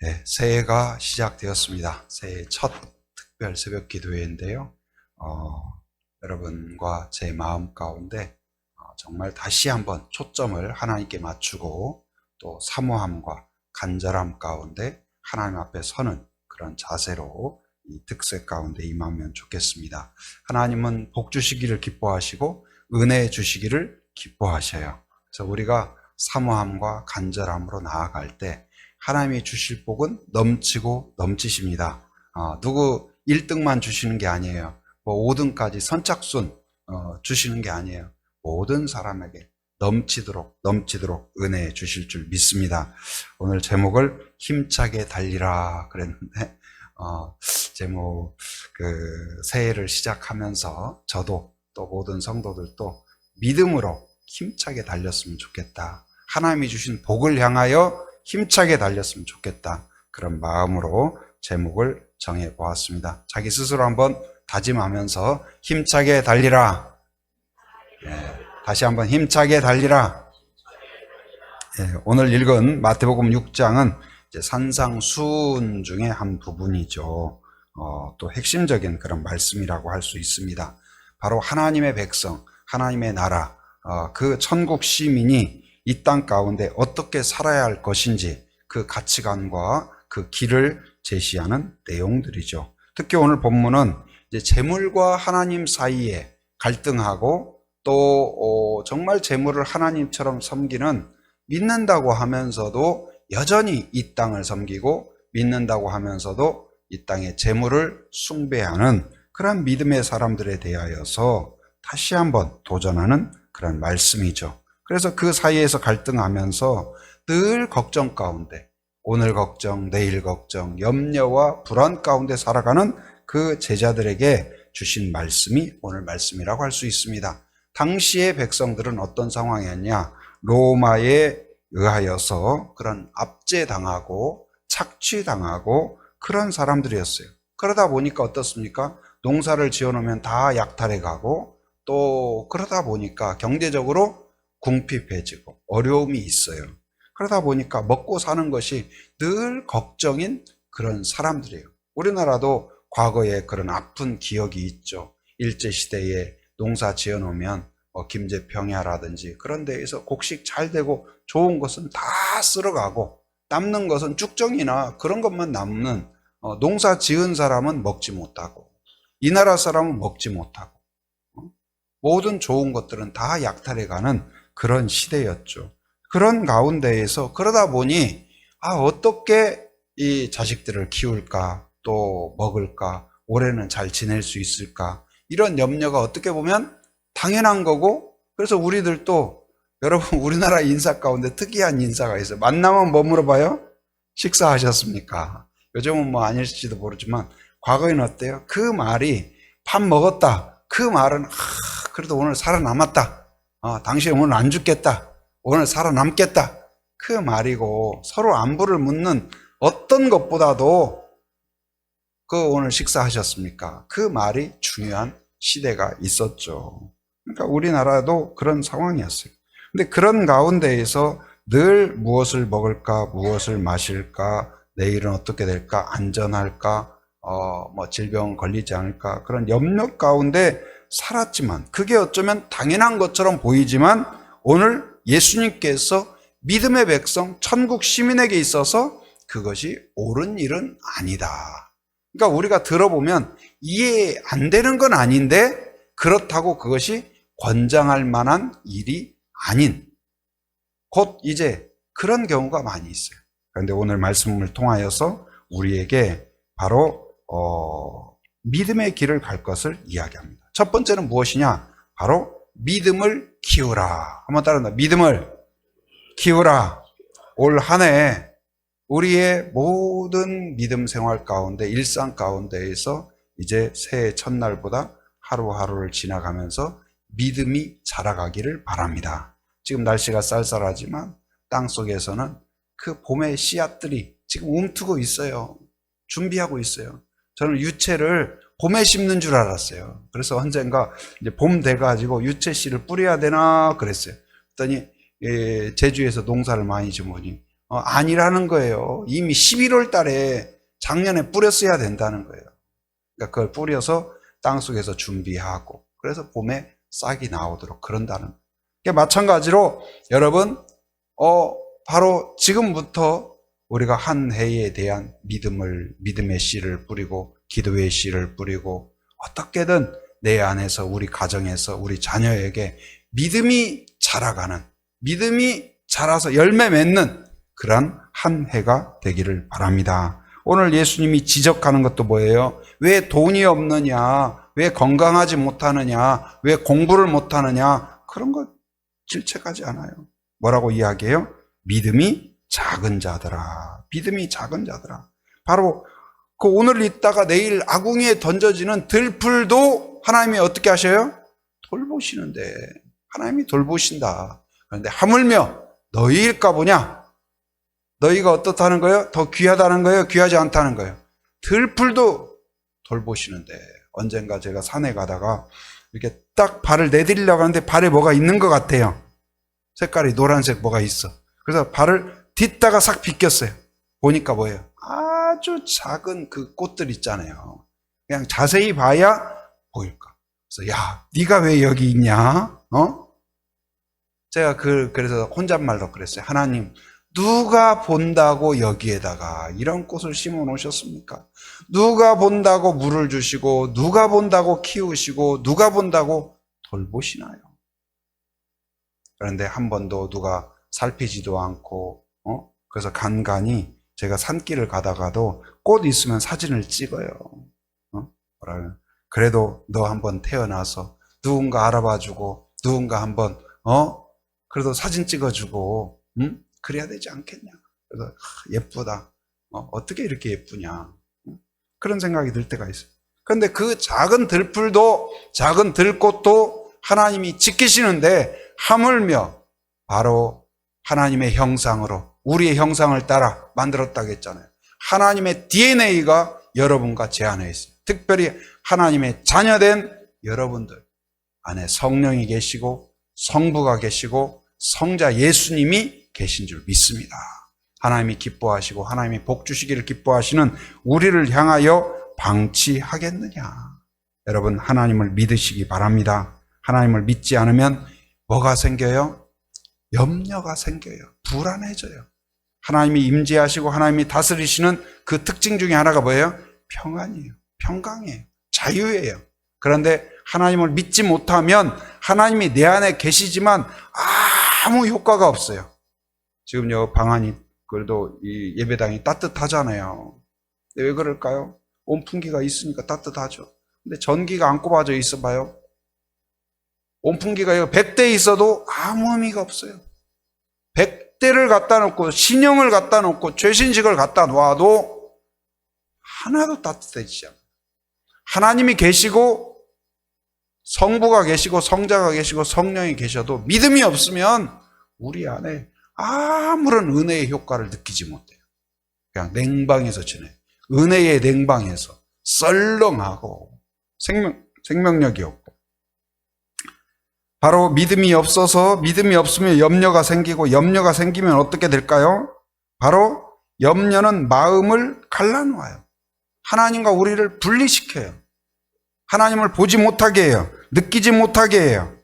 네, 새해가 시작되었습니다. 새해 첫 특별 새벽 기도회인데요. 여러분과 제 마음 가운데 정말 다시 한번 초점을 하나님께 맞추고 또 사모함과 간절함 가운데 하나님 앞에 서는 그런 자세로 이 특세 가운데 임하면 좋겠습니다. 하나님은 복 주시기를 기뻐하시고 은혜 주시기를 기뻐하셔요. 그래서 우리가 사모함과 간절함으로 나아갈 때 하나님이 주실 복은 넘치고 넘치십니다. 누구 1등만 주시는 게 아니에요. 뭐 5등까지 선착순 주시는 게 아니에요. 모든 사람에게 넘치도록 은혜 주실 줄 믿습니다. 오늘 제목을 힘차게 달리라 그랬는데 제목 새해를 시작하면서 저도 또 모든 성도들도 믿음으로 힘차게 달렸으면 좋겠다. 하나님이 주신 복을 향하여 힘차게 달렸으면 좋겠다. 그런 마음으로 제목을 정해 보았습니다. 자기 스스로 한번 다짐하면서 힘차게 달리라. 다시 한번 힘차게 달리라. 오늘 읽은 마태복음 6장은 이제 산상수훈 중에 한 부분이죠. 또 핵심적인 그런 말씀이라고 할 수 있습니다. 바로 하나님의 백성, 하나님의 나라, 그 천국 시민이 이 땅 가운데 어떻게 살아야 할 것인지 그 가치관과 그 길을 제시하는 내용들이죠. 특히 오늘 본문은 이제 재물과 하나님 사이에 갈등하고 또 정말 재물을 하나님처럼 섬기는 믿는다고 하면서도 여전히 이 땅을 섬기고 믿는다고 하면서도 이 땅의 재물을 숭배하는 그런 믿음의 사람들에 대하여서 다시 한번 도전하는 그런 말씀이죠. 그래서 그 사이에서 갈등하면서 늘 걱정 가운데 오늘 걱정, 내일 걱정, 염려와 불안 가운데 살아가는 그 제자들에게 주신 말씀이 오늘 말씀이라고 할 수 있습니다. 당시의 백성들은 어떤 상황이었냐? 로마에 의하여서 그런 압제당하고 착취당하고 그런 사람들이었어요. 그러다 보니까 어떻습니까? 농사를 지어놓으면 다 약탈해 가고 또 그러다 보니까 경제적으로 궁핍해지고 어려움이 있어요. 그러다 보니까 먹고 사는 것이 늘 걱정인 그런 사람들이에요. 우리나라도 과거에 그런 아픈 기억이 있죠. 일제시대에 농사 지어놓으면 김제평야라든지 그런 데에서 곡식 잘 되고 좋은 것은 다 쓸어가고 남는 것은 쭉정이나 그런 것만 남는 농사 지은 사람은 먹지 못하고 이 나라 사람은 먹지 못하고 모든 좋은 것들은 다 약탈해가는 그런 시대였죠. 그런 가운데에서 그러다 보니 어떻게 이 자식들을 키울까 또 먹을까 올해는 잘 지낼 수 있을까 이런 염려가 어떻게 보면 당연한 거고 그래서 우리들도 여러분 우리나라 인사 가운데 특이한 인사가 있어요. 만나면 뭐 물어봐요? 식사하셨습니까? 요즘은 뭐 아닐지도 모르지만 과거에는 어때요? 그 말이 밥 먹었다. 그 말은 그래도 오늘 살아남았다. 당신 오늘 안 죽겠다. 오늘 살아남겠다. 그 말이고 서로 안부를 묻는 어떤 것보다도 그 오늘 식사하셨습니까? 그 말이 중요한 시대가 있었죠. 그러니까 우리나라도 그런 상황이었어요. 근데 그런 가운데에서 늘 무엇을 먹을까, 무엇을 마실까, 내일은 어떻게 될까, 안전할까, 질병 걸리지 않을까, 그런 염려 가운데 살았지만, 그게 어쩌면 당연한 것처럼 보이지만, 오늘 예수님께서 믿음의 백성, 천국 시민에게 있어서 그것이 옳은 일은 아니다. 그러니까 우리가 들어보면 이해 안 되는 건 아닌데, 그렇다고 그것이 권장할 만한 일이 아닌, 곧 이제 그런 경우가 많이 있어요. 그런데 오늘 말씀을 통하여서 우리에게 바로 믿음의 길을 갈 것을 이야기합니다. 첫 번째는 무엇이냐? 바로 믿음을 키우라. 한번 따라합니다. 믿음을 키우라. 올 한 해 우리의 모든 믿음 생활 가운데 일상 가운데에서 이제 새해 첫날보다 하루하루를 지나가면서 믿음이 자라가기를 바랍니다. 지금 날씨가 쌀쌀하지만 땅속에서는 그 봄의 씨앗들이 지금 움트고 있어요. 준비하고 있어요. 저는 유채를 봄에 심는 줄 알았어요. 그래서 언젠가 이제 봄 돼가지고 유채 씨를 뿌려야 되나 그랬어요. 그랬더니 제주에서 농사를 많이 지으니 아니라는 거예요. 이미 11월 달에 작년에 뿌렸어야 된다는 거예요. 그러니까 그걸 뿌려서 땅속에서 준비하고 그래서 봄에 싹이 나오도록 그런다는 거예요. 그러니까 마찬가지로 여러분 바로 지금부터 우리가 한 해에 대한 믿음의 씨를 뿌리고 기도의 씨를 뿌리고 어떻게든 내 안에서 우리 가정에서 우리 자녀에게 믿음이 자라가는 믿음이 자라서 열매 맺는 그런 한 해가 되기를 바랍니다. 오늘 예수님이 지적하는 것도 뭐예요? 왜 돈이 없느냐? 왜 건강하지 못하느냐? 왜 공부를 못하느냐? 그런 거 질책하지 않아요. 뭐라고 이야기해요? 믿음이 작은 자들아. 믿음이 작은 자들아. 바로 그 오늘 있다가 내일 아궁이에 던져지는 들풀도 하나님이 어떻게 하셔요? 돌보시는데 하나님이 돌보신다. 그런데 하물며 너희일까 보냐? 너희가 어떻다는 거예요? 더 귀하다는 거예요? 귀하지 않다는 거예요? 들풀도 돌보시는데 언젠가 제가 산에 가다가 이렇게 딱 발을 내디리려고 하는데 발에 뭐가 있는 것 같아요. 색깔이 노란색 뭐가 있어. 그래서 발을 딛다가 싹 비꼈어요. 보니까 뭐예요? 아주 작은 그 꽃들 있잖아요. 그냥 자세히 봐야 보일까. 그래서 야, 네가 왜 여기 있냐? 제가 그래서 혼잣말로 그랬어요. 하나님, 누가 본다고 여기에다가 이런 꽃을 심어 놓으셨습니까? 누가 본다고 물을 주시고 누가 본다고 키우시고 누가 본다고 돌보시나요? 그런데 한 번도 누가 살피지도 않고 그래서 간간히 제가 산길을 가다가도 꽃 있으면 사진을 찍어요. 그래도 너 한번 태어나서 누군가 알아봐주고 누군가 한번 그래도 사진 찍어주고 그래야 되지 않겠냐. 그래서 예쁘다. 어떻게 이렇게 예쁘냐. 그런 생각이 들 때가 있어요. 그런데 그 작은 들풀도 작은 들꽃도 하나님이 지키시는데 하물며 바로 하나님의 형상으로 우리의 형상을 따라 만들었다고 했잖아요. 하나님의 DNA가 여러분과 제 안에 있어요. 특별히 하나님의 자녀된 여러분들 안에 성령이 계시고 성부가 계시고 성자 예수님이 계신 줄 믿습니다. 하나님이 기뻐하시고 하나님이 복 주시기를 기뻐하시는 우리를 향하여 방치하겠느냐. 여러분 하나님을 믿으시기 바랍니다. 하나님을 믿지 않으면 뭐가 생겨요? 염려가 생겨요. 불안해져요. 하나님이 임재하시고 하나님이 다스리시는 그 특징 중에 하나가 뭐예요? 평안이에요. 평강이에요. 자유예요. 그런데 하나님을 믿지 못하면 하나님이 내 안에 계시지만 아무 효과가 없어요. 지금 요 방안이 그래도 이 예배당이 따뜻하잖아요. 근데 왜 그럴까요? 온풍기가 있으니까 따뜻하죠. 근데 전기가 안 꼽아져 있어 봐요. 온풍기가 100대 있어도 아무 의미가 없어요. 100대를 갖다 놓고 신형을 갖다 놓고 최신식을 갖다 놔도 하나도 따뜻해지지 않아요. 하나님이 계시고 성부가 계시고 성자가 계시고 성령이 계셔도 믿음이 없으면 우리 안에 아무런 은혜의 효과를 느끼지 못해요. 그냥 냉방에서 지내요. 은혜의 냉방에서 썰렁하고 생명력이 없고. 바로 믿음이 없어서 믿음이 없으면 염려가 생기고 염려가 생기면 어떻게 될까요? 바로 염려는 마음을 갈라놓아요. 하나님과 우리를 분리시켜요. 하나님을 보지 못하게 해요. 느끼지 못하게 해요.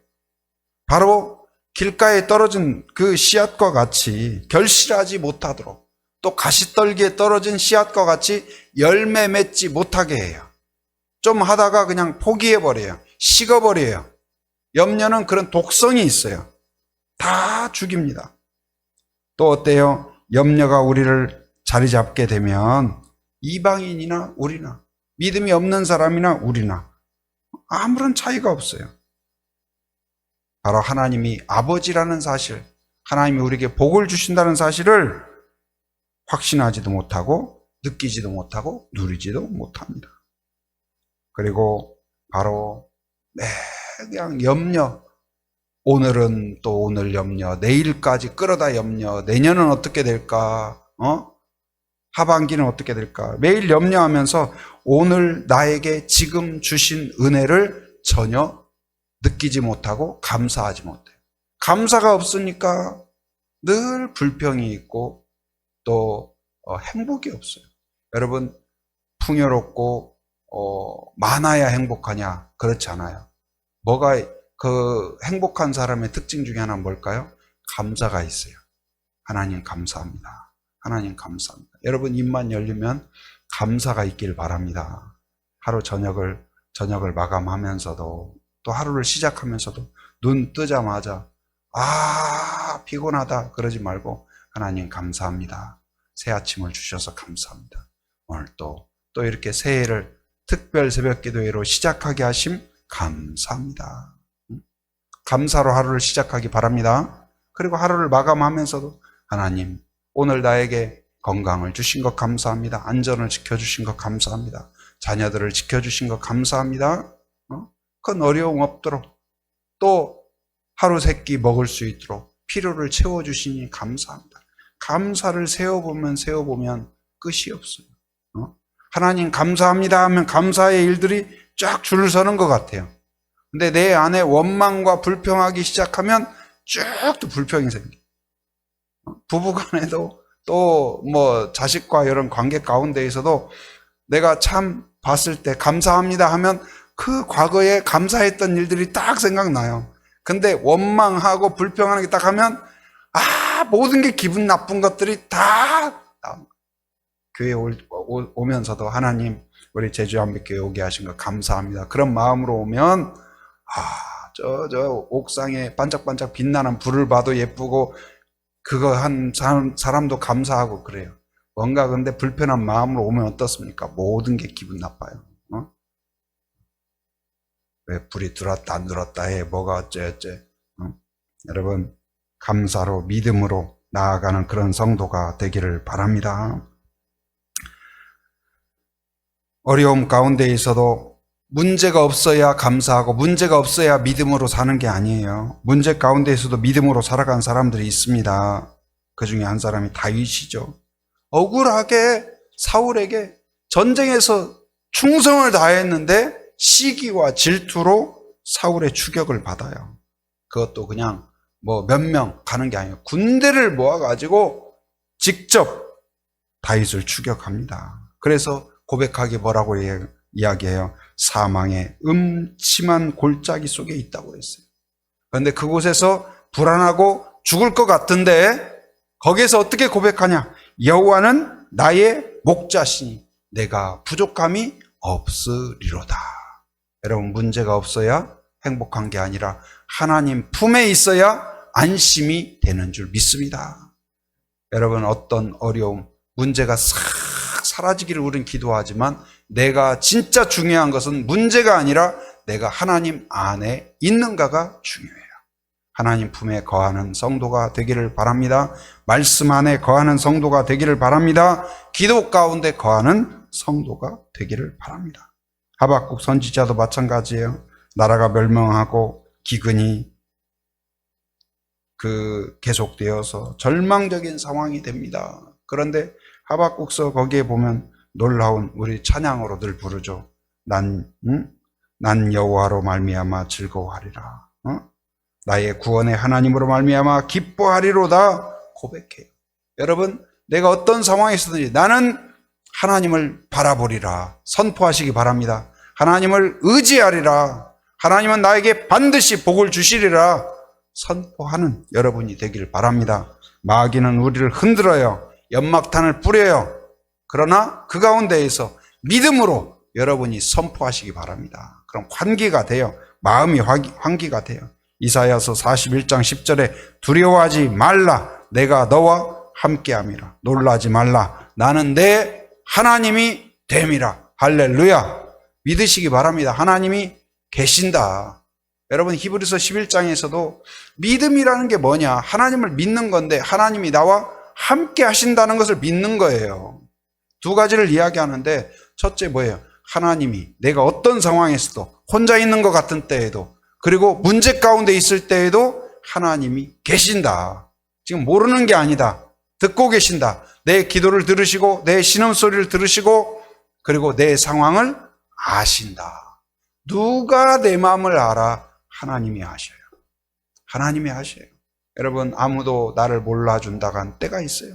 바로 길가에 떨어진 그 씨앗과 같이 결실하지 못하도록 또 가시떨기에 떨어진 씨앗과 같이 열매 맺지 못하게 해요. 좀 하다가 그냥 포기해버려요. 식어버려요. 염려는 그런 독성이 있어요. 다 죽입니다. 또 어때요? 염려가 우리를 자리 잡게 되면 이방인이나 우리나 믿음이 없는 사람이나 우리나 아무런 차이가 없어요. 바로 하나님이 아버지라는 사실, 하나님이 우리에게 복을 주신다는 사실을 확신하지도 못하고 느끼지도 못하고 누리지도 못합니다. 그리고 바로 그냥 염려, 오늘은 또 오늘 염려, 내일까지 끌어다 염려, 내년은 어떻게 될까, 하반기는 어떻게 될까, 매일 염려하면서 오늘 나에게 지금 주신 은혜를 전혀 느끼지 못하고 감사하지 못해요. 감사가 없으니까 늘 불평이 있고 또 행복이 없어요. 여러분, 풍요롭고 많아야 행복하냐? 그렇지 않아요. 뭐가 그 행복한 사람의 특징 중에 하나는 뭘까요? 감사가 있어요. 하나님 감사합니다. 하나님 감사합니다. 여러분 입만 열리면 감사가 있길 바랍니다. 하루 저녁을 마감하면서도 또 하루를 시작하면서도 눈 뜨자마자 피곤하다 그러지 말고 하나님 감사합니다. 새 아침을 주셔서 감사합니다. 오늘 또 이렇게 새해를 특별 새벽 기도회로 시작하게 하심 감사합니다. 감사로 하루를 시작하기 바랍니다. 그리고 하루를 마감하면서도 하나님 오늘 나에게 건강을 주신 것 감사합니다. 안전을 지켜주신 것 감사합니다. 자녀들을 지켜주신 것 감사합니다. 큰 어려움 없도록 또 하루 세끼 먹을 수 있도록 필요를 채워주시니 감사합니다. 감사를 세어보면 끝이 없어요. 하나님 감사합니다 하면 감사의 일들이 쫙 줄을 서는 것 같아요. 근데 내 안에 원망과 불평하기 시작하면 쭉 또 불평이 생겨요. 부부간에도 또 뭐 자식과 이런 관계 가운데에서도 내가 참 봤을 때 감사합니다 하면 그 과거에 감사했던 일들이 딱 생각나요. 근데 원망하고 불평하는 게 딱 하면 모든 게 기분 나쁜 것들이 다 교회에 오면서도 하나님 우리 제주한빛교회 오게 하신 거 감사합니다. 그런 마음으로 오면 저 옥상에 반짝반짝 빛나는 불을 봐도 예쁘고 그거 한 사람도 감사하고 그래요. 뭔가 근데 불편한 마음으로 오면 어떻습니까? 모든 게 기분 나빠요. 왜 불이 들어왔다 안 들어왔다 해 뭐가 어째 여러분 감사로 믿음으로 나아가는 그런 성도가 되기를 바랍니다. 어려움 가운데 있어도 문제가 없어야 감사하고 문제가 없어야 믿음으로 사는 게 아니에요. 문제 가운데에서도 믿음으로 살아간 사람들이 있습니다. 그 중에 한 사람이 다윗이죠. 억울하게 사울에게 전쟁에서 충성을 다했는데 시기와 질투로 사울의 추격을 받아요. 그것도 그냥 뭐 몇 명 가는 게 아니에요. 군대를 모아가지고 직접 다윗을 추격합니다. 그래서 고백하기 뭐라고 이야기해요? 사망의 음침한 골짜기 속에 있다고 그랬어요. 그런데 그곳에서 불안하고 죽을 것 같은데 거기에서 어떻게 고백하냐? 여호와는 나의 목자시니 내가 부족함이 없으리로다. 여러분 문제가 없어야 행복한 게 아니라 하나님 품에 있어야 안심이 되는 줄 믿습니다. 여러분 어떤 어려움, 문제가 싹 사라지기를 우린 기도하지만 내가 진짜 중요한 것은 문제가 아니라 내가 하나님 안에 있는가가 중요해요. 하나님 품에 거하는 성도가 되기를 바랍니다. 말씀 안에 거하는 성도가 되기를 바랍니다. 기도 가운데 거하는 성도가 되기를 바랍니다. 하박국 선지자도 마찬가지예요. 나라가 멸망하고 기근이 계속되어서 절망적인 상황이 됩니다. 그런데 하박국서 거기에 보면 놀라운 우리 찬양으로 늘 부르죠. 난 여호와로 말미암아 즐거워하리라. 나의 구원의 하나님으로 말미암아 기뻐하리로다 고백해요. 여러분 내가 어떤 상황에 있었든지 나는 하나님을 바라보리라 선포하시기 바랍니다. 하나님을 의지하리라. 하나님은 나에게 반드시 복을 주시리라 선포하는 여러분이 되길 바랍니다. 마귀는 우리를 흔들어요. 연막탄을 뿌려요. 그러나 그 가운데에서 믿음으로 여러분이 선포하시기 바랍니다. 그럼 환기가 돼요. 마음이 환기가 돼요. 이사야서 41장 10절에 두려워하지 말라 내가 너와 함께함이라. 놀라지 말라 나는 내 하나님이 됨이라. 할렐루야. 믿으시기 바랍니다. 하나님이 계신다. 여러분 히브리서 11장에서도 믿음이라는 게 뭐냐? 하나님을 믿는 건데 하나님이 나와 함께 하신다는 것을 믿는 거예요. 두 가지를 이야기하는데 첫째 뭐예요? 하나님이 내가 어떤 상황에서도 혼자 있는 것 같은 때에도 그리고 문제 가운데 있을 때에도 하나님이 계신다. 지금 모르는 게 아니다. 듣고 계신다. 내 기도를 들으시고 내 신음소리를 들으시고 그리고 내 상황을 아신다. 누가 내 마음을 알아? 하나님이 아셔요. 하나님이 아셔요. 여러분 아무도 나를 몰라준다간 때가 있어요.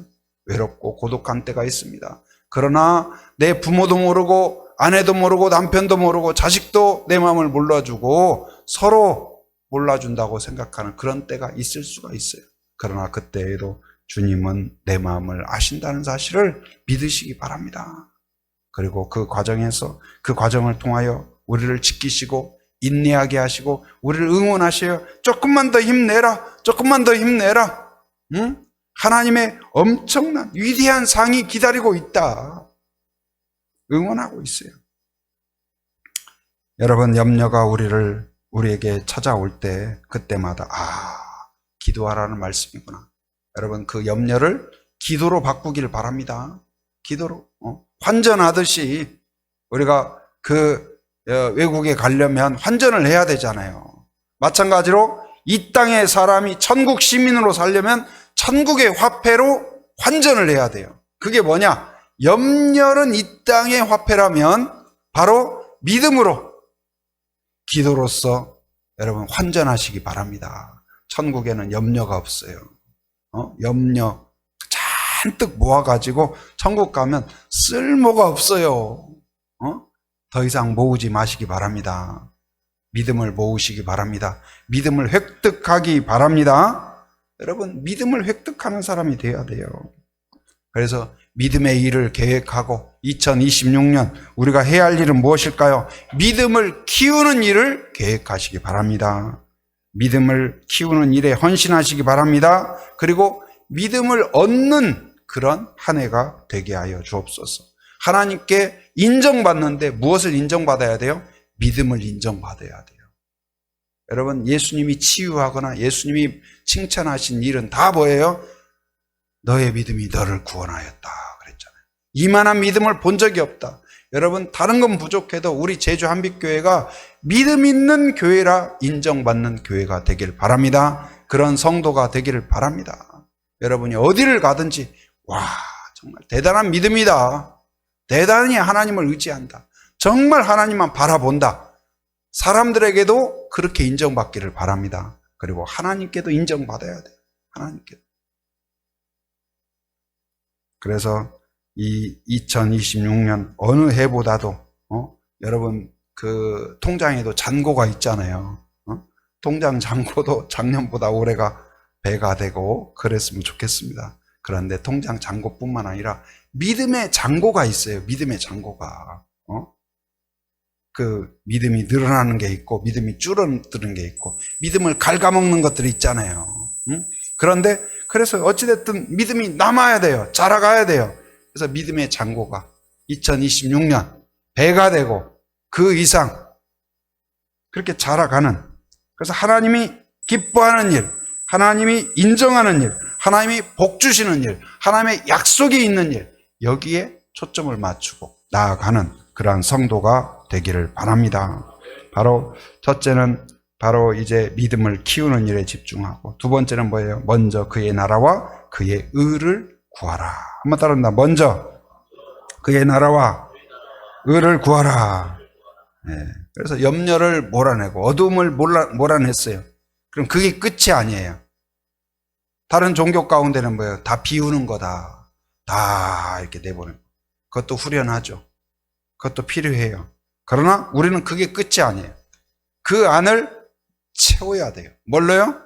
외롭고 고독한 때가 있습니다. 그러나 내 부모도 모르고 아내도 모르고 남편도 모르고 자식도 내 마음을 몰라주고 서로 몰라준다고 생각하는 그런 때가 있을 수가 있어요. 그러나 그때에도 주님은 내 마음을 아신다는 사실을 믿으시기 바랍니다. 그리고 그 과정에서 그 과정을 통하여 우리를 지키시고 인내하게 하시고 우리를 응원하셔요. 조금만 더 힘내라. 조금만 더 힘내라. 응? 하나님의 엄청난 위대한 상이 기다리고 있다. 응원하고 있어요. 여러분, 염려가 우리에게 찾아올 때 그때마다 기도하라는 말씀이구나. 여러분, 그 염려를 기도로 바꾸길 바랍니다. 기도로. 환전하듯이 우리가 외국에 가려면 환전을 해야 되잖아요. 마찬가지로 이 땅의 사람이 천국 시민으로 살려면 천국의 화폐로 환전을 해야 돼요. 그게 뭐냐? 염려는 이 땅의 화폐라면 바로 믿음으로 기도로서 여러분 환전하시기 바랍니다. 천국에는 염려가 없어요. 염려 잔뜩 모아가지고 천국 가면 쓸모가 없어요. 더 이상 모으지 마시기 바랍니다. 믿음을 모으시기 바랍니다. 믿음을 획득하기 바랍니다. 여러분, 믿음을 획득하는 사람이 돼야 돼요. 그래서 믿음의 일을 계획하고 2026년 우리가 해야 할 일은 무엇일까요? 믿음을 키우는 일을 계획하시기 바랍니다. 믿음을 키우는 일에 헌신하시기 바랍니다. 그리고 믿음을 얻는 그런 한 해가 되게 하여 주옵소서. 하나님께 인정받는데 무엇을 인정받아야 돼요? 믿음을 인정받아야 돼요. 여러분, 예수님이 치유하거나 예수님이 칭찬하신 일은 다 뭐예요? 너의 믿음이 너를 구원하였다 그랬잖아요. 이만한 믿음을 본 적이 없다. 여러분, 다른 건 부족해도 우리 제주 한빛교회가 믿음 있는 교회라 인정받는 교회가 되길 바랍니다. 그런 성도가 되기를 바랍니다. 여러분이 어디를 가든지 정말 대단한 믿음이다. 대단히 하나님을 의지한다. 정말 하나님만 바라본다. 사람들에게도 그렇게 인정받기를 바랍니다. 그리고 하나님께도 인정받아야 돼요. 하나님께도. 그래서 이 2026년 어느 해보다도 여러분 그 통장에도 잔고가 있잖아요. 통장 잔고도 작년보다 올해가 배가 되고 그랬으면 좋겠습니다. 그런데 통장 잔고뿐만 아니라 믿음의 잔고가 있어요. 믿음의 잔고가. 그 믿음이 늘어나는 게 있고 믿음이 줄어드는 게 있고 믿음을 갉아먹는 것들이 있잖아요. 그런데 그래서 어찌됐든 믿음이 남아야 돼요. 자라가야 돼요. 그래서 믿음의 잔고가 2026년 배가 되고 그 이상 그렇게 자라가는, 그래서 하나님이 기뻐하는 일, 하나님이 인정하는 일, 하나님이 복 주시는 일, 하나님의 약속이 있는 일, 여기에 초점을 맞추고 나아가는 그러한 성도가 되기를 바랍니다. 바로 첫째는 바로 이제 믿음을 키우는 일에 집중하고, 두 번째는 뭐예요? 먼저 그의 나라와 그의 의를 구하라. 한번 따라합니다. 먼저 그의 나라와 의를 구하라. 네. 그래서 염려를 몰아내고 어둠을 몰아냈어요. 그럼 그게 끝이 아니에요. 다른 종교 가운데는 뭐예요? 다 비우는 거다. 다 이렇게 내보내고. 그것도 후련하죠. 그것도 필요해요. 그러나 우리는 그게 끝이 아니에요. 그 안을 채워야 돼요. 뭘로요?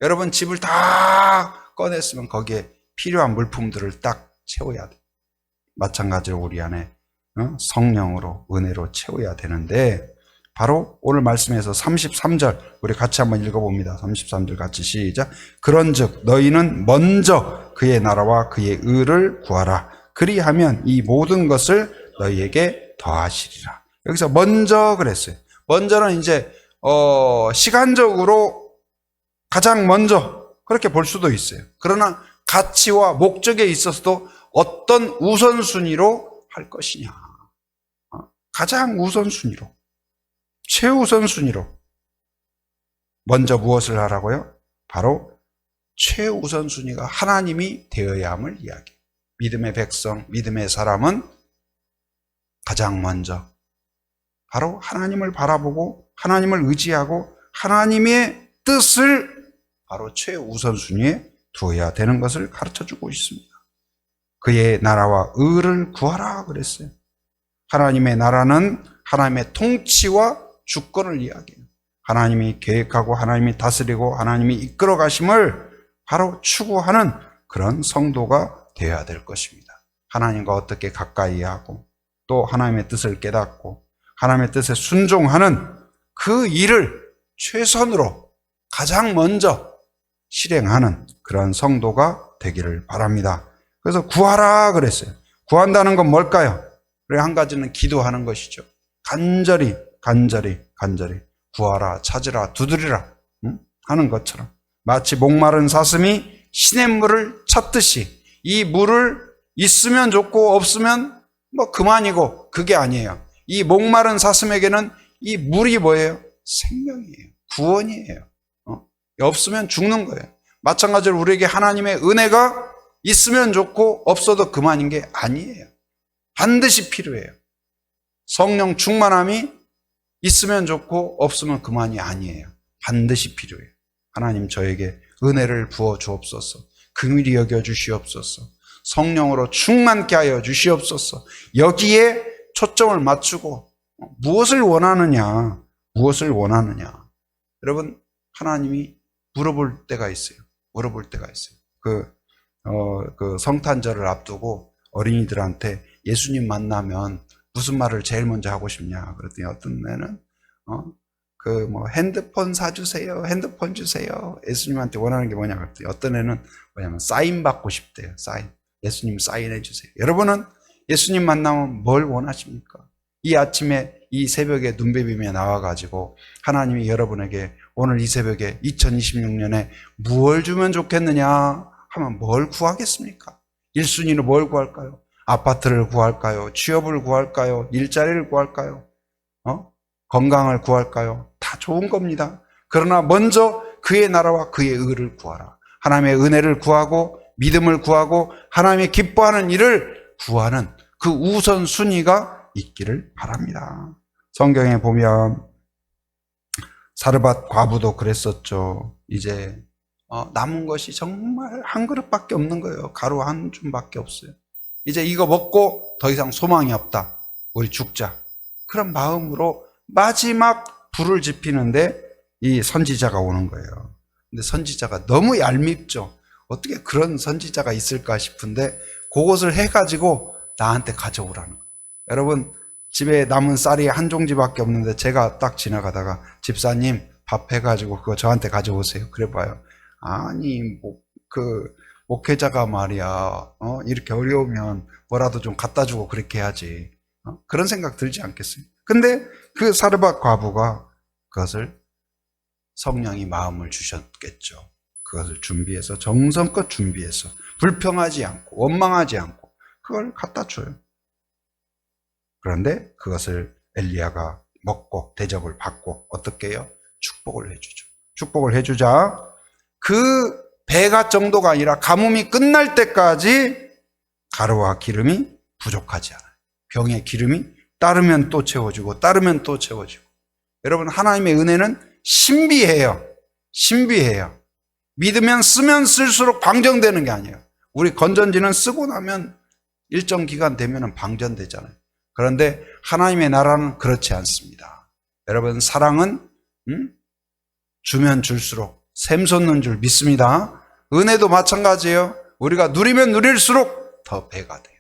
여러분 집을 다 꺼냈으면 거기에 필요한 물품들을 딱 채워야 돼요. 마찬가지로 우리 안에 성령으로 은혜로 채워야 되는데, 바로 오늘 말씀에서 33절 우리 같이 한번 읽어봅니다. 33절 같이 시작. 그런즉 너희는 먼저 그의 나라와 그의 의를 구하라. 그리하면 이 모든 것을 너희에게 더하시리라. 여기서 먼저 그랬어요. 먼저는 이제 시간적으로 가장 먼저 그렇게 볼 수도 있어요. 그러나 가치와 목적에 있어서도 어떤 우선순위로 할 것이냐. 가장 우선순위로, 최우선순위로 먼저 무엇을 하라고요? 바로 최우선순위가 하나님이 되어야 함을 이야기해요. 믿음의 백성, 믿음의 사람은 가장 먼저 바로 하나님을 바라보고 하나님을 의지하고 하나님의 뜻을 바로 최우선순위에 두어야 되는 것을 가르쳐주고 있습니다. 그의 나라와 의를 구하라 그랬어요. 하나님의 나라는 하나님의 통치와 주권을 이야기해요. 하나님이 계획하고 하나님이 다스리고 하나님이 이끌어 가심을 바로 추구하는 그런 성도가 되어야 될 것입니다. 하나님과 어떻게 가까이 하고 또 하나님의 뜻을 깨닫고 하나님의 뜻에 순종하는 그 일을 최선으로 가장 먼저 실행하는 그런 성도가 되기를 바랍니다. 그래서 구하라 그랬어요. 구한다는 건 뭘까요? 그래, 한 가지는 기도하는 것이죠. 간절히 구하라, 찾으라, 두드리라 하는 것처럼 마치 목마른 사슴이 시냇물을 찾듯이 이 물을 있으면 좋고 없으면 뭐 그만이고 그게 아니에요. 이 목마른 사슴에게는 이 물이 뭐예요? 생명이에요. 구원이에요. 없으면 죽는 거예요. 마찬가지로 우리에게 하나님의 은혜가 있으면 좋고 없어도 그만인 게 아니에요. 반드시 필요해요. 성령 충만함이 있으면 좋고 없으면 그만이 아니에요. 반드시 필요해요. 하나님 저에게 은혜를 부어 주옵소서. 긍휼히 여겨 주시옵소서. 성령으로 충만케 하여 주시옵소서. 여기에 초점을 맞추고 무엇을 원하느냐? 여러분, 하나님이 물어볼 때가 있어요. 그 성탄절을 앞두고 어린이들한테 예수님 만나면 무슨 말을 제일 먼저 하고 싶냐? 그랬더니 어떤 애는 핸드폰 사주세요. 핸드폰 주세요. 예수님한테 원하는 게 뭐냐? 그랬더니 어떤 애는 뭐냐면 사인 받고 싶대요. 사인. 예수님 사인해 주세요. 여러분은 예수님 만나면 뭘 원하십니까? 이 아침에 이 새벽에 눈비비며 나와가지고 하나님이 여러분에게 오늘 이 새벽에 2026년에 무엇을 주면 좋겠느냐 하면 뭘 구하겠습니까? 1순위로 뭘 구할까요? 아파트를 구할까요? 취업을 구할까요? 일자리를 구할까요? 건강을 구할까요? 다 좋은 겁니다. 그러나 먼저 그의 나라와 그의 의를 구하라. 하나님의 은혜를 구하고 믿음을 구하고 하나님의 기뻐하는 일을 구하는 그 우선순위가 있기를 바랍니다. 성경에 보면 사르밧 과부도 그랬었죠. 이제 남은 것이 정말 한 그릇밖에 없는 거예요. 가루 한 줌밖에 없어요. 이제 이거 먹고 더 이상 소망이 없다. 우리 죽자. 그런 마음으로 마지막 불을 지피는데 이 선지자가 오는 거예요. 근데 선지자가 너무 얄밉죠. 어떻게 그런 선지자가 있을까 싶은데 그것을 해가지고 나한테 가져오라는 거예요. 여러분, 집에 남은 쌀이 한 종지밖에 없는데 제가 딱 지나가다가 집사님 밥 해가지고 그거 저한테 가져오세요. 그래봐요. 아니 목회자가 말이야 이렇게 어려우면 뭐라도 좀 갖다 주고 그렇게 해야지. 그런 생각 들지 않겠어요? 근데 그 사르밧 과부가 그것을 성령이 마음을 주셨겠죠. 그것을 준비해서 정성껏 준비해서 불평하지 않고 원망하지 않고 그걸 갖다 줘요. 그런데 그것을 엘리야가 먹고 대접을 받고 어떻게 해요? 축복을 해주죠. 축복을 해주자 그 배가 정도가 아니라 가뭄이 끝날 때까지 가루와 기름이 부족하지 않아요. 병에 기름이 따르면 또 채워지고 따르면 또 채워지고. 여러분, 하나님의 은혜는 신비해요. 믿으면 쓰면 쓸수록 방정되는 게 아니에요. 우리 건전지는 쓰고 나면 일정 기간 되면 방전되잖아요. 그런데 하나님의 나라는 그렇지 않습니다. 여러분, 사랑은 주면 줄수록 샘솟는 줄 믿습니다. 은혜도 마찬가지예요. 우리가 누리면 누릴수록 더 배가 돼요.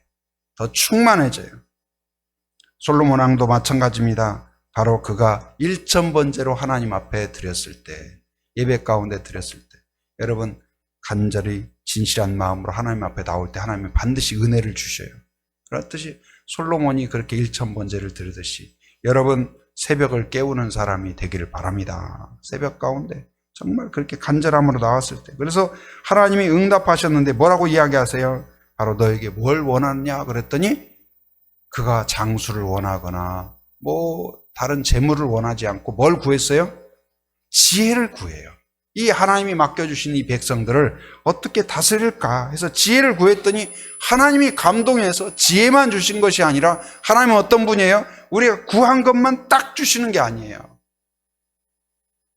더 충만해져요. 솔로몬 왕도 마찬가지입니다. 바로 그가 1000번째로 하나님 앞에 드렸을 때, 예배 가운데 드렸을 때, 여러분 간절히 진실한 마음으로 하나님 앞에 나올 때 하나님은 반드시 은혜를 주셔요. 그렇듯이 솔로몬이 그렇게 1000번째를 드리듯이 여러분 새벽을 깨우는 사람이 되기를 바랍니다. 새벽 가운데 정말 그렇게 간절함으로 나왔을 때. 그래서 하나님이 응답하셨는데 뭐라고 이야기하세요? 바로 너에게 뭘 원하느냐 그랬더니 그가 장수를 원하거나 다른 재물을 원하지 않고 뭘 구했어요? 지혜를 구해요. 이 하나님이 맡겨주신 이 백성들을 어떻게 다스릴까 해서 지혜를 구했더니 하나님이 감동해서 지혜만 주신 것이 아니라 하나님은 어떤 분이에요? 우리가 구한 것만 딱 주시는 게 아니에요.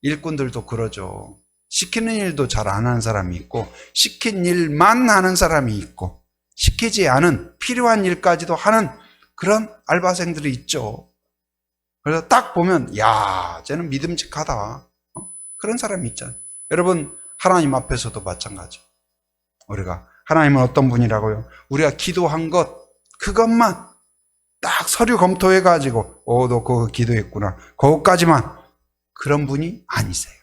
일꾼들도 그러죠. 시키는 일도 잘 안 하는 사람이 있고 시킨 일만 하는 사람이 있고 시키지 않은 필요한 일까지도 하는 그런 알바생들이 있죠. 그래서 딱 보면 야, 쟤는 믿음직하다. 그런 사람이 있잖아요. 여러분, 하나님 앞에서도 마찬가지. 우리가 하나님은 어떤 분이라고요? 우리가 기도한 것 그것만 딱 서류 검토해가지고 너 그거 기도했구나. 그것까지만. 그런 분이 아니세요.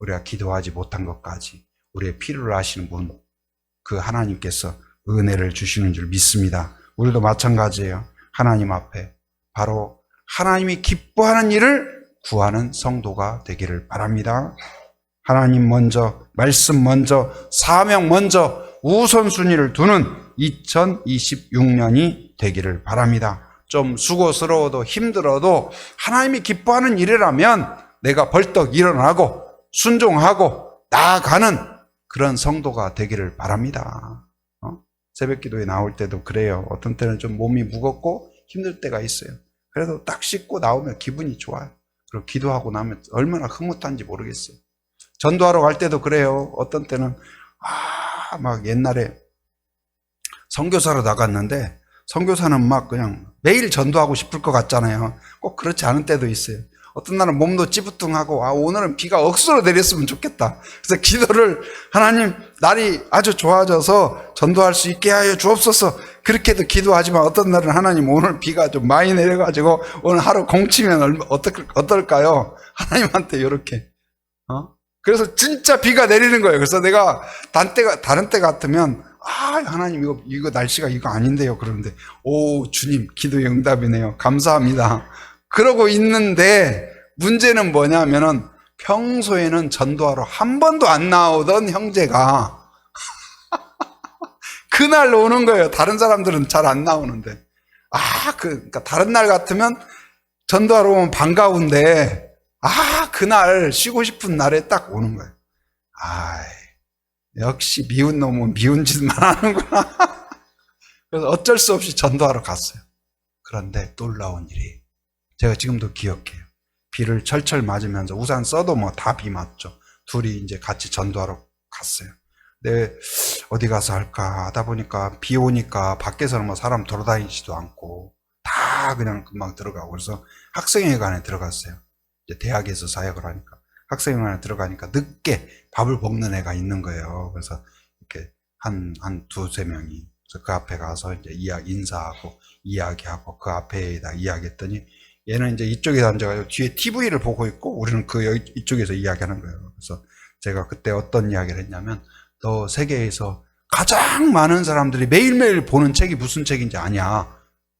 우리가 기도하지 못한 것까지 우리의 필요를 아시는 분, 그 하나님께서 은혜를 주시는 줄 믿습니다. 우리도 마찬가지예요. 하나님 앞에 바로 하나님이 기뻐하는 일을 구하는 성도가 되기를 바랍니다. 하나님 먼저, 말씀 먼저, 사명 먼저 우선순위를 두는 2026년이 되기를 바랍니다. 좀 수고스러워도 힘들어도 하나님이 기뻐하는 일이라면 내가 벌떡 일어나고 순종하고 나아가는 그런 성도가 되기를 바랍니다. 새벽기도에 나올 때도 그래요. 어떤 때는 좀 몸이 무겁고 힘들 때가 있어요. 그래도 딱 씻고 나오면 기분이 좋아요. 그리고 기도하고 나면 얼마나 흐뭇한지 모르겠어요. 전도하러 갈 때도 그래요. 어떤 때는 막 옛날에 선교사로 나갔는데 선교사는 막 그냥 매일 전도하고 싶을 것 같잖아요. 꼭 그렇지 않은 때도 있어요. 어떤 날은 몸도 찌부뚱하고 오늘은 비가 억수로 내렸으면 좋겠다. 그래서 기도를 하나님 날이 아주 좋아져서 전도할 수 있게 하여 주옵소서. 그렇게도 기도하지만 어떤 날은 하나님 오늘 비가 좀 많이 내려가지고 오늘 하루 공치면 어떨까요? 하나님한테 이렇게 그래서 진짜 비가 내리는 거예요. 그래서 내가 다른 때 같으면 하나님 이거 날씨가 이거 아닌데요. 그러는데 주님 기도의 응답이네요. 감사합니다. 그러고 있는데 문제는 뭐냐면은 평소에는 전도하러 한 번도 안 나오던 형제가 그날 오는 거예요. 다른 사람들은 잘 안 나오는데. 그러니까 다른 날 같으면 전도하러 오면 반가운데 그날 쉬고 싶은 날에 딱 오는 거예요. 역시 미운 놈은 미운 짓만 하는구나. 그래서 어쩔 수 없이 전도하러 갔어요. 그런데 놀라운 일이 제가 지금도 기억해요. 비를 철철 맞으면서 우산 써도 다 비 맞죠. 둘이 이제 같이 전도하러 갔어요. 근데 어디 가서 할까 하다 보니까 비 오니까 밖에서는 사람 돌아다니지도 않고 다 그냥 금방 들어가고 그래서 학생회관에 들어갔어요. 이제 대학에서 사역을 하니까 학생회관에 들어가니까 늦게 밥을 먹는 애가 있는 거예요. 그래서 이렇게 한 두세 명이 그래서 그 앞에 가서 이제 인사하고 이야기하고 그 앞에다 이야기했더니 얘는 이제 이쪽에 앉아가지고 뒤에 TV를 보고 있고 우리는 이쪽에서 이야기하는 거예요. 그래서 제가 그때 어떤 이야기를 했냐면 너 세계에서 가장 많은 사람들이 매일매일 보는 책이 무슨 책인지 아냐?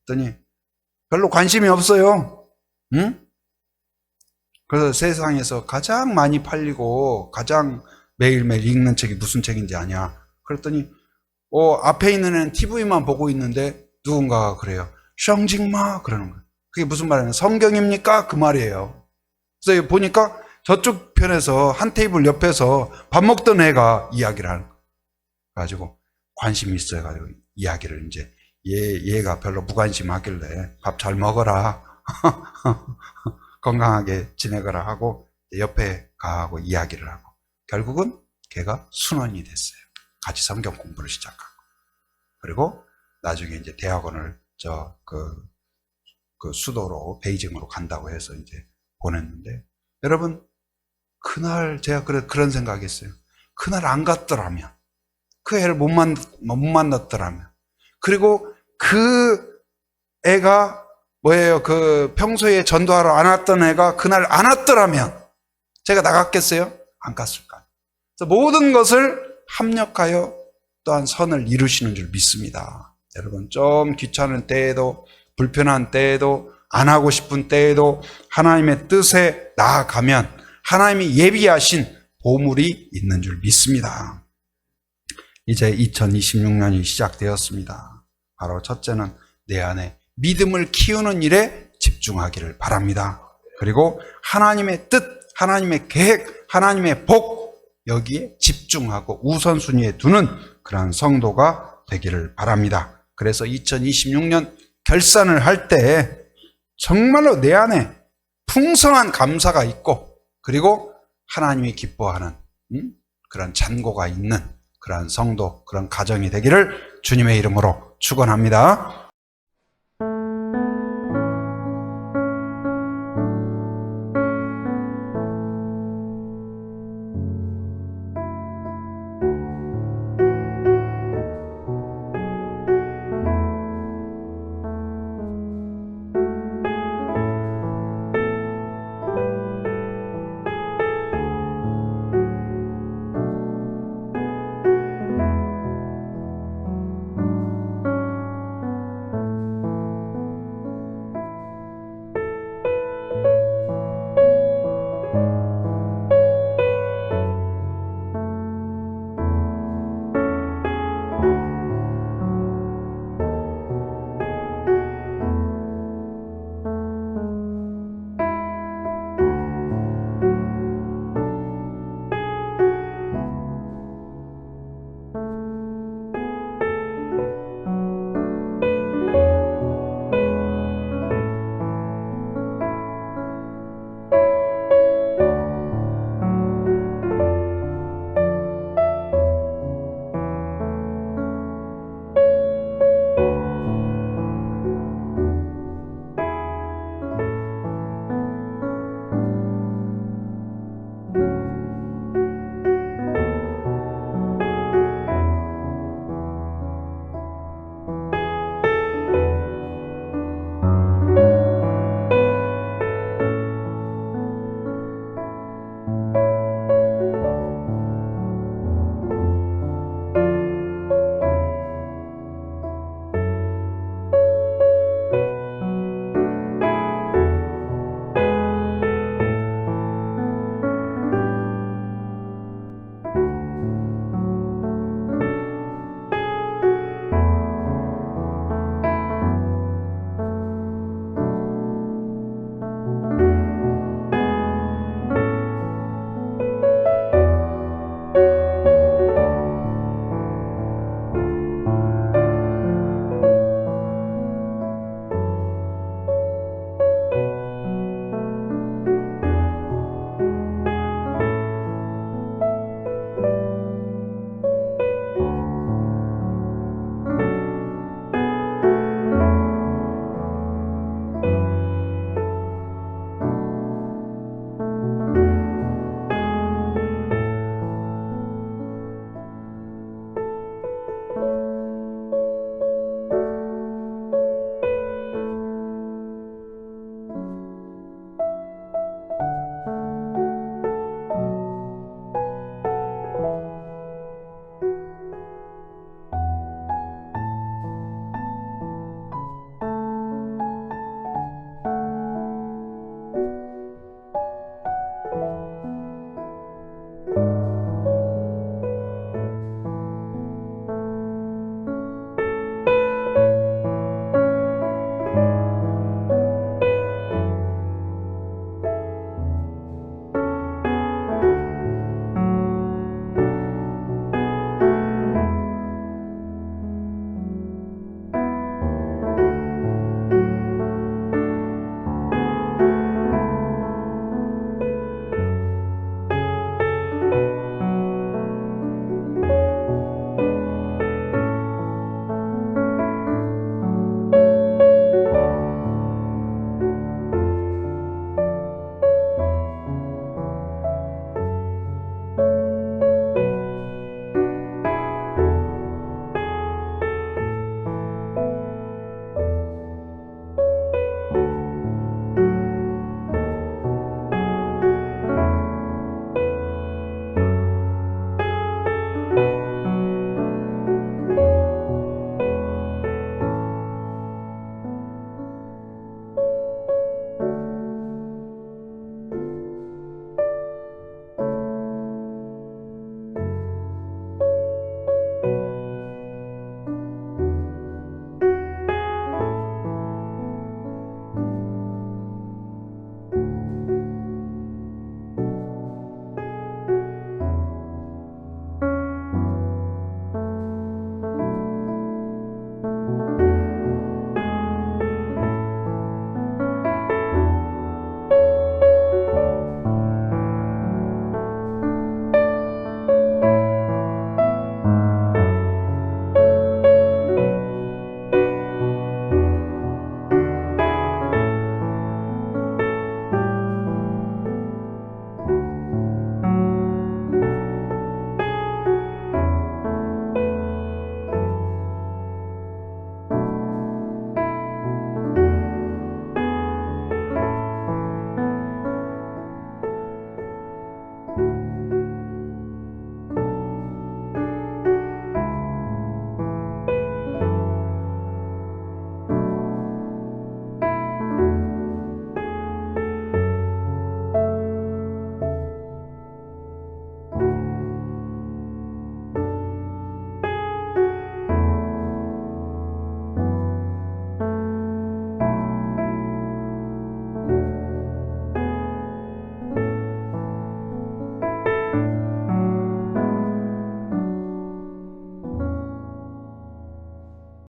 그랬더니 별로 관심이 없어요. 응? 그래서 세상에서 가장 많이 팔리고 가장 매일매일 읽는 책이 무슨 책인지 아냐? 그랬더니 앞에 있는 애는 TV만 보고 있는데 누군가가 그래요. 샹징마 그러는 거예요. 그게 무슨 말이냐면 성경입니까? 그 말이에요. 그래서 보니까 저쪽 편에서 한 테이블 옆에서 밥 먹던 애가 이야기를 하는 거예요. 가지고 관심이 있어가지고 이야기를 이제 얘가 별로 무관심하길래 밥 잘 먹어라. 건강하게 지내거라 하고 옆에 가고 이야기를 하고 결국은 걔가 순원이 됐어요. 같이 성경 공부를 시작하고 그리고 나중에 이제 대학원을 그 수도로 베이징으로 간다고 해서 이제 보냈는데 여러분 그날 제가 그런 생각했어요. 그날 안 갔더라면 그 애를 못 만났더라면 그리고 그 애가 그 평소에 전도하러 안 왔던 애가 그날 안 왔더라면 제가 나갔겠어요? 안 갔을까요? 그래서 모든 것을 합력하여 또한 선을 이루시는 줄 믿습니다. 여러분 좀 귀찮은 때에도 불편한 때에도 안 하고 싶은 때에도 하나님의 뜻에 나아가면 하나님이 예비하신 보물이 있는 줄 믿습니다. 이제 2026년이 시작되었습니다. 바로 첫째는 내 안에 믿음을 키우는 일에 집중하기를 바랍니다. 그리고 하나님의 뜻, 하나님의 계획, 하나님의 복 여기에 집중하고 우선순위에 두는 그런 성도가 되기를 바랍니다. 그래서 2026년 결산을 할 때 정말로 내 안에 풍성한 감사가 있고 그리고 하나님이 기뻐하는 그런 잔고가 있는 그러한 성도, 그런 가정이 되기를 주님의 이름으로 축원합니다.